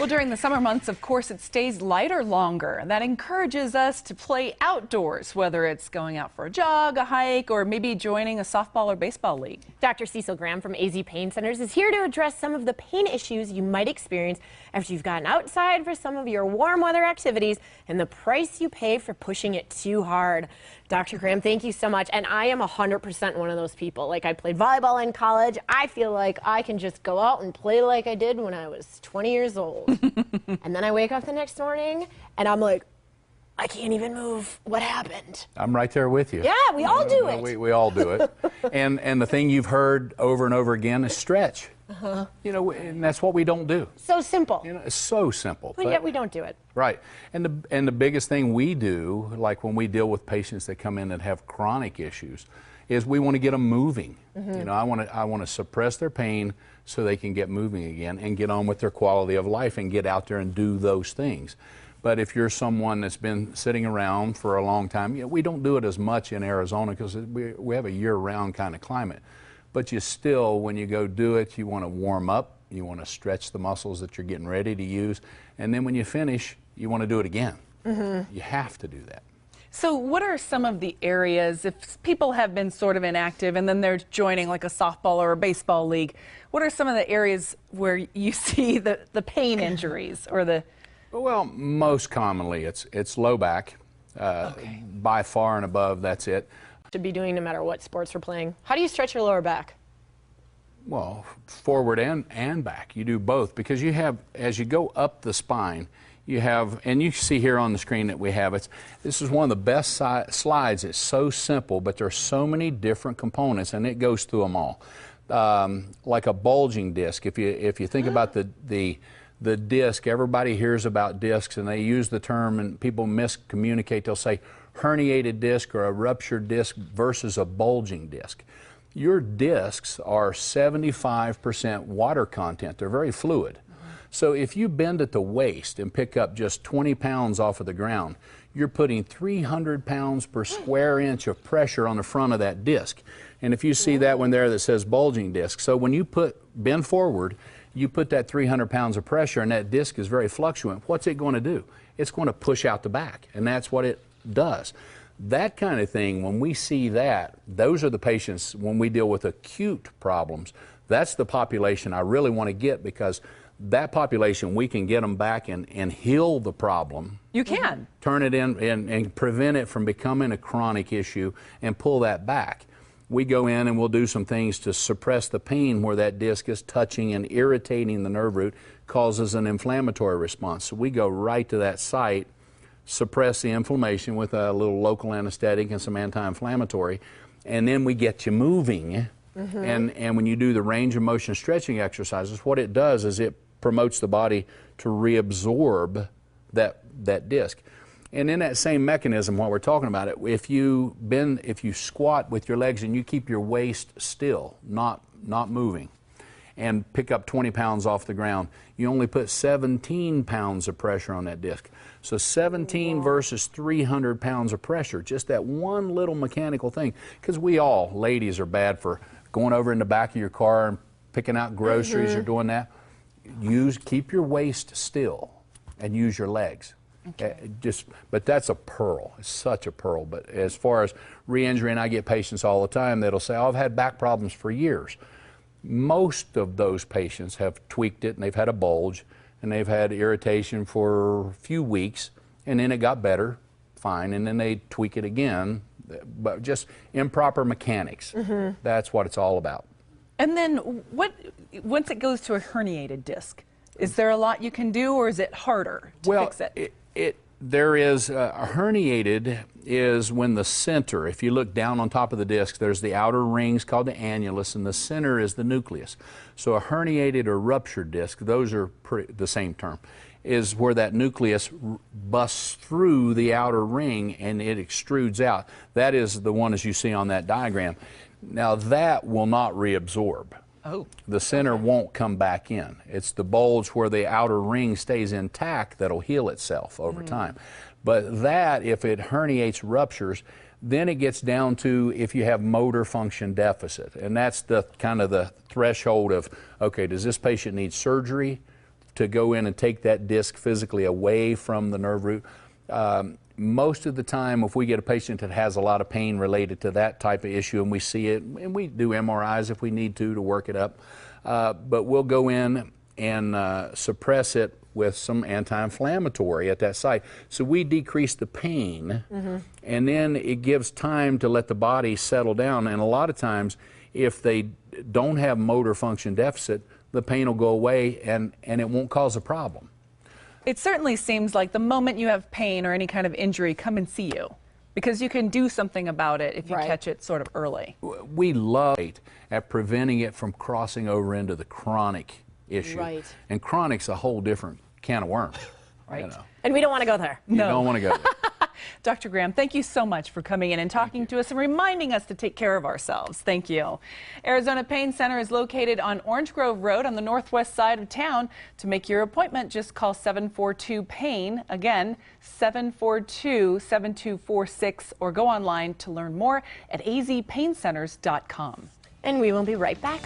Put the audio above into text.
Well, during the summer months, of course, it stays lighter longer. That encourages us to play outdoors, whether it's going out for a jog, a hike, or maybe joining a softball or baseball league. Dr. Cecil Graham from AZ Pain Centers is here to address some of the pain issues you might experience after you've gotten outside for some of your warm weather activities and the price you pay for pushing it too hard. Dr. Graham, thank you so much. And I am 100% one of those people. Like, I played volleyball in college. I feel like I can just go out and play like I did when I was 20 years old. And then I wake up the next morning and I'm like, I can't even move. What happened? I'm right there with you. Yeah, we all do it. We all do it. and the thing you've heard over and over again is stretch. You know, and that's what we don't do. So simple. You know, it's so simple. But yet we don't do it. Right. And the biggest thing we do, like when we deal with patients that come in that have chronic issues, is we want to get them moving. You know, I want to suppress their pain so they can get moving again and get on with their quality of life and get out there and do those things. But if you're someone that's been sitting around for a long time, you know, we don't do it as much in Arizona because we have a year-round kind of climate. But you still, when you go do it, you want to warm up, you want to stretch the muscles that you're getting ready to use, and then when you finish, you want to do it again. You have to do that. So what are some of the areas, if people have been sort of inactive and then they're joining like a softball or a baseball league, what are some of the areas where you see the pain injuries or the... Well, most commonly it's low back. By far and above, that's it. Should be doing no matter what sports we're playing. How do you stretch your lower back? Well, forward and back. You do both because you have, as you go up the spine, you have, and you see here on the screen that we have, this is one of the best slides. It's so simple, but there's so many different components, and it goes through them all. Like a bulging disc, if you think about the disc, everybody hears about discs, and they use the term, and people miscommunicate. They'll say herniated disc or a ruptured disc versus a bulging disc. Your discs are 75% water content. They're very fluid. So if you bend at the waist and pick up just 20 pounds off of the ground, you're putting 300 pounds per square inch of pressure on the front of that disc. And if you see that one there that says bulging disc, so when you bend forward, you put that 300 pounds of pressure, and that disc is very fluctuant. What's it going to do? It's going to push out the back, and that's what it does. That kind of thing, when we see that, those are the patients, when we deal with acute problems, that's the population I really want to get, because that population, we can get them back and heal the problem. You can. Turn it in and prevent it from becoming a chronic issue and pull that back. We go in and we'll do some things to suppress the pain where that disc is touching and irritating the nerve root, causes an inflammatory response. So we go right to that site, suppress the inflammation with a little local anesthetic and some anti-inflammatory, and then we get you moving. And when you do the range of motion stretching exercises, what it does is it promotes the body to reabsorb that disc. And in that same mechanism, while we're talking about it, if you squat with your legs and you keep your waist still, not moving, and pick up 20 pounds off the ground, you only put 17 pounds of pressure on that disc. So 17 versus 300 pounds of pressure, just that one little mechanical thing. Because we all, ladies, are bad for going over in the back of your car and picking out groceries or doing that. Keep your waist still and use your legs. But that's a pearl. It's such a pearl. But as far as re-injury, and I get patients all the time that'll say, oh, I've had back problems for years. Most of those patients have tweaked it and they've had a bulge and they've had irritation for a few weeks, and then it got better, fine, and then they tweak it again. But just improper mechanics. That's what it's all about. And then once it goes to a herniated disc, is there a lot you can do, or is it harder to fix it? There is a herniated is when the center, if you look down on top of the disc, there's the outer rings called the annulus, and the center is the nucleus. So a herniated or ruptured disc, those are the same term, is where that nucleus busts through the outer ring and it extrudes out. That is the one as you see on that diagram. Now that will not reabsorb. Oh. The center won't come back in. It's the bulge where the outer ring stays intact that'll heal itself over time. But that, if it herniates, ruptures, then it gets down to if you have motor function deficit. And that's the kind of the threshold of, okay, does this patient need surgery to go in and take that disc physically away from the nerve root. Most of the time, if we get a patient that has a lot of pain related to that type of issue and we see it, and we do MRIs if we need to work it up, but we'll go in and suppress it with some anti-inflammatory at that site. So we decrease the pain, and then it gives time to let the body settle down. And a lot of times, if they don't have motor function deficit, the pain will go away and it won't cause a problem. It certainly seems like the moment you have pain or any kind of injury, come and see you, because you can do something about it if you catch it sort of early. We love at preventing it from crossing over into the chronic issue. Right. And chronic's a whole different can of worms. Right. You know. And we don't want to go there. You don't want to go there. Dr. Graham, thank you so much for coming in and talking to us and reminding us to take care of ourselves. Thank you. Arizona Pain Center is located on Orange Grove Road on the northwest side of town. To make your appointment, just call 742-PAIN. Again, 742-7246, or go online to learn more at azpaincenters.com. And we will be right back.